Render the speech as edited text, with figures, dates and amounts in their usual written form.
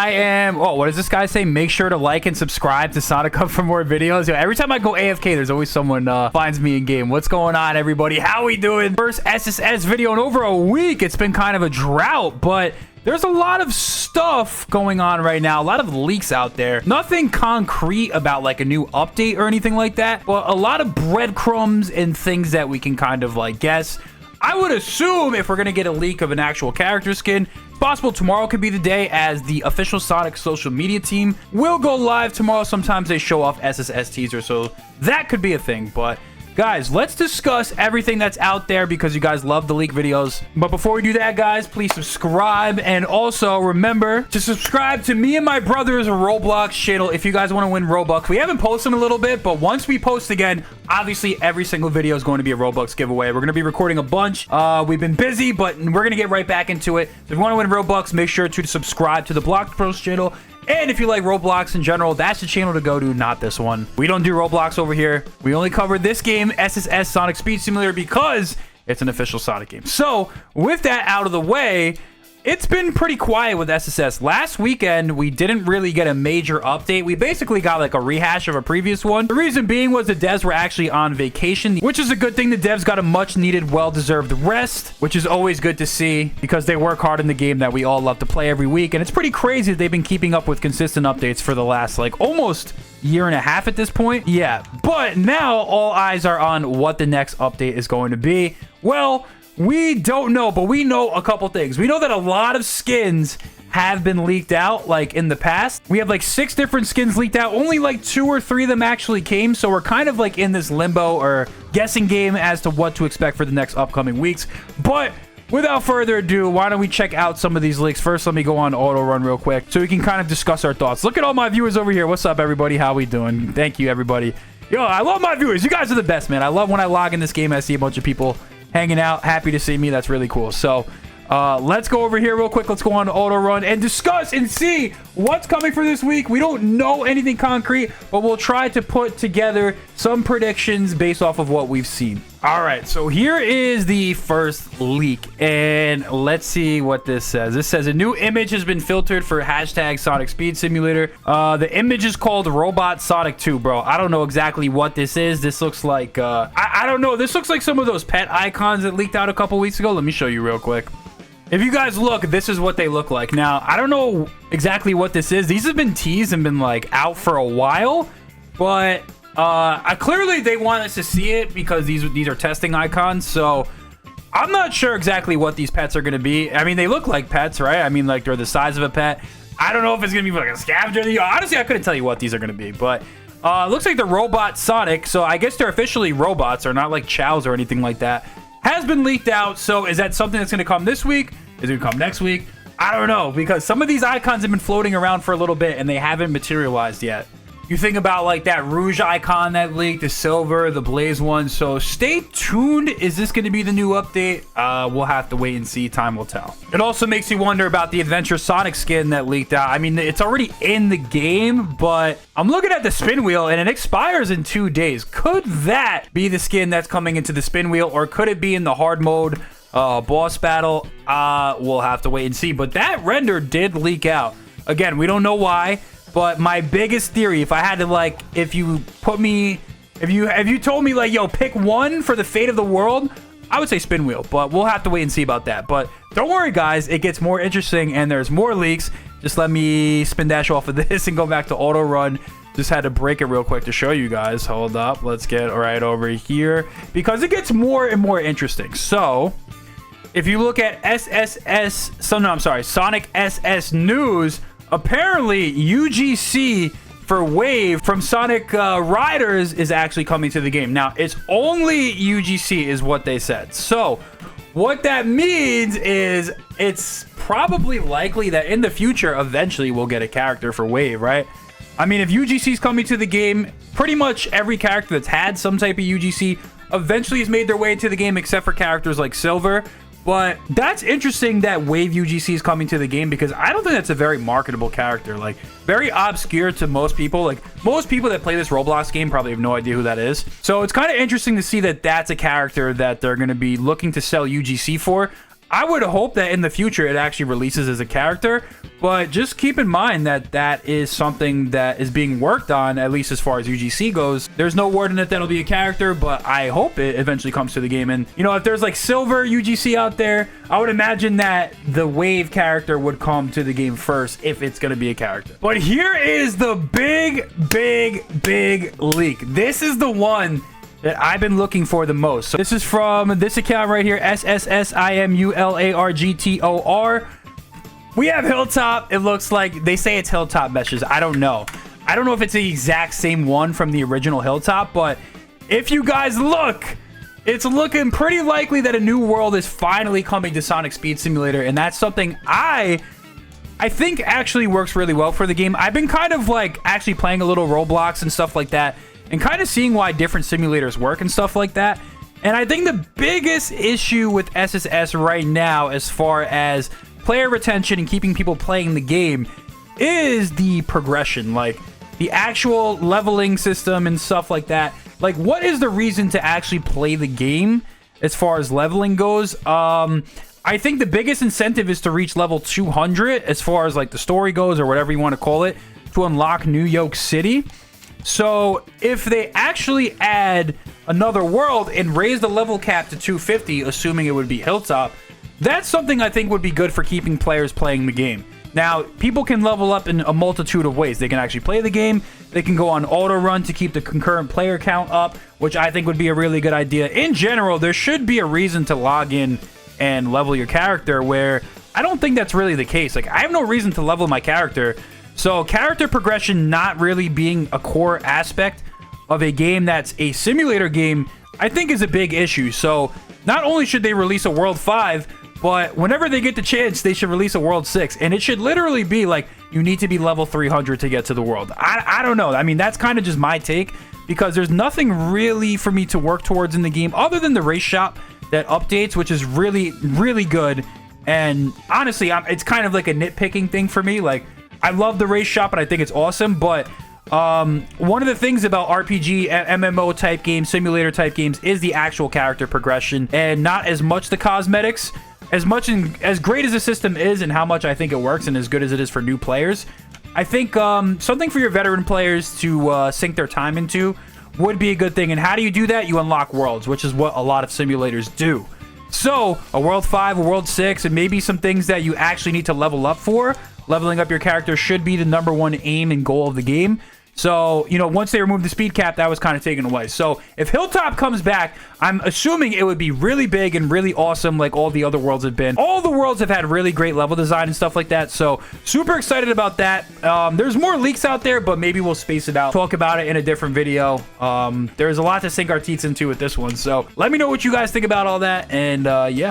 Oh, what does this guy say? Make sure to like and subscribe to Sonic Hub for more videos. Yo, every time I go AFK, there's always someone finds me in game. What's going on, everybody? How we doing? First SSS video in over a week. It's been kind of a drought, but there's a lot of stuff going on right now. A lot of leaks out there. Nothing concrete about like a new update or anything like that, but a lot of breadcrumbs and things that we can kind of like guess. I would assume if we're going to get a leak of an actual character skin, it's possible tomorrow could be the day, as the official Sonic social media team will go live tomorrow. Sometimes they show off SSS teasers, so that could be a thing. But guys, let's discuss everything that's out there because you guys love the leak videos. But before we do that, guys, please subscribe. And also remember to subscribe to me and my brother's Roblox channel if you guys want to win Robux. We haven't posted in a little bit, but once we post again, obviously every single video is going to be a Robux giveaway. We're going to be recording a bunch. We've been busy, but we're going to get right back into it. So if you want to win Robux, make sure to subscribe to the Block Pros channel. And if you like Roblox in general, that's the channel to go to, not this one. We don't do Roblox over here. We only cover this game, SSS Sonic Speed Simulator, because it's an official Sonic game. So with that out of the way, it's been pretty quiet with SSS. Last weekend, we didn't really get a major update. We basically got like a rehash of a previous one. The reason being was the devs were actually on vacation, which is a good thing. The devs got a much needed, well-deserved rest, which is always good to see because they work hard in the game that we all love to play every week. And it's pretty crazy that they've been keeping up with consistent updates for the last like almost year and a half at this point. Yeah, but now all eyes are on what the next update is going to be. Well, we don't know, but we know a couple things. We know that a lot of skins have been leaked out, like in the past. We have like 6 different skins leaked out. Only like 2 or 3 of them actually came. So we're kind of like in this limbo or guessing game as to what to expect for the next upcoming weeks. But without further ado, why don't we check out some of these leaks? First, let me go on auto run real quick so we can kind of discuss our thoughts. Look at all my viewers over here. What's up, everybody? How we doing? Thank you, everybody. Yo, I love my viewers. You guys are the best, man. I love when I log in this game and I see a bunch of people hanging out, happy to see me. That's really cool. So let's go over here real quick. Let's go on auto run and discuss and see what's coming for this week. We don't know anything concrete, but we'll try to put together some predictions based off of what we've seen. All right, so here is the first leak, and let's see what this says. This says a new image has been filtered for hashtag Sonic Speed Simulator. The image is called Robot Sonic 2, bro. I don't know exactly what this is. This looks like I don't know. This looks like some of those pet icons that leaked out a couple weeks ago. Let me show you real quick. If you guys look, this is what they look like. Now, I don't know exactly what this is. These have been teased and been like out for a while, but clearly they want us to see it because these are testing icons. So I'm not sure exactly what these pets are going to be. I mean, they look like pets, right? I mean, like they're the size of a pet. I don't know if it's going to be like a scavenger. Honestly, I couldn't tell you what these are going to be, but looks like the Robot Sonic. So I guess they're officially robots, or not like chows or anything like that. Has been leaked out. So is that something that's going to come this week? Is it going to come next week? I don't know, because some of these icons have been floating around for a little bit and they haven't materialized yet. You think about like that Rouge icon that leaked, the silver, the Blaze one. So stay tuned. Is this going to be the new update? We'll have to wait and see. Time will tell. It also makes you wonder about the Adventure Sonic skin that leaked out. I mean, it's already in the game, but I'm looking at the spin wheel and it expires in 2 days. Could that be the skin that's coming into the spin wheel, or could it be in the hard mode boss battle? We'll have to wait and see. But that render did leak out. Again, we don't know why. But my biggest theory, if I had to like, if you told me like, yo, pick one for the fate of the world, I would say spin wheel. But we'll have to wait and see about that. But don't worry, guys, it gets more interesting and there's more leaks. Just let me spin dash off of this and go back to auto run. Just had to break it real quick to show you guys. Hold up, let's get right over here because it gets more and more interesting. So if you look at Sonic SS News, apparently UGC for Wave from Sonic Riders is actually coming to the game. Now, it's only UGC is what they said. So what that means is it's probably likely that in the future, eventually we'll get a character for Wave, right? I mean, if UGC is coming to the game, pretty much every character that's had some type of UGC eventually has made their way into the game, except for characters like Silver. But that's interesting that Wave UGC is coming to the game because I don't think that's a very marketable character. Like, very obscure to most people. Like, most people that play this Roblox game probably have no idea who that is. So it's kind of interesting to see that that's a character that they're going to be looking to sell UGC for. I would hope that in the future it actually releases as a character, but just keep in mind that that is something that is being worked on, at least as far as UGC goes. There's no word in it that'll be a character, but I hope it eventually comes to the game. And, you know, if there's like silver UGC out there, I would imagine that the wave character would come to the game first if it's going to be a character. But here is the big leak. This is the one that I've been looking for the most. So this is from this account right here, SSSIMULARGTOR. We have Hilltop. It looks like they say it's Hilltop meshes. I don't know. I don't know if it's the exact same one from the original Hilltop, but if you guys look, it's looking pretty likely that a new world is finally coming to Sonic Speed Simulator, and that's something I think actually works really well for the game. I've been kind of like actually playing a little Roblox and stuff like that, and kind of seeing why different simulators work and stuff like that. And I think the biggest issue with SSS right now, as far as player retention and keeping people playing the game, is the progression, like the actual leveling system and stuff like that. Like, what is the reason to actually play the game as far as leveling goes? I think the biggest incentive is to reach level 200 as far as like the story goes, or whatever you want to call it, to unlock New York City. So if they actually add another world and raise the level cap to 250, assuming it would be Hilltop, that's something I think would be good for keeping players playing the game. Now, people can level up in a multitude of ways. They can actually play the game. They can go on auto run to keep the concurrent player count up, which I think would be a really good idea. In general, there should be a reason to log in and level your character, where I don't think that's really the case. Like, I have no reason to level my character. So character progression not really being a core aspect of a game that's a simulator game, I think is a big issue. So not only should they release a World 5, but whenever they get the chance, they should release a World 6. And it should literally be like, you need to be level 300 to get to the world. I don't know. I mean, that's kind of just my take, because there's nothing really for me to work towards in the game other than the race shop that updates, which is really good. And honestly, it's kind of like a nitpicking thing for me. Like, I love the race shop and I think it's awesome, but one of the things about RPG, MMO type games, simulator type games, is the actual character progression, and not as much the cosmetics. As great as the system is and how much I think it works, and as good as it is for new players, I think something for your veteran players to sink their time into would be a good thing. And how do you do that? You unlock worlds, which is what a lot of simulators do. So a World 5, a World 6, and maybe some things that you actually need to level up for. Leveling up your character should be the #1 aim and goal of the game. So, you know, once they remove the speed cap, that was kind of taken away. So if Hilltop comes back, I'm assuming it would be really big and really awesome, like all the other worlds have been. All the worlds have had really great level design and stuff like that. So super excited about that. There's more leaks out there, but maybe we'll space it out, talk about it in a different video. There's a lot to sink our teeth into with this one. So let me know what you guys think about all that. And yeah.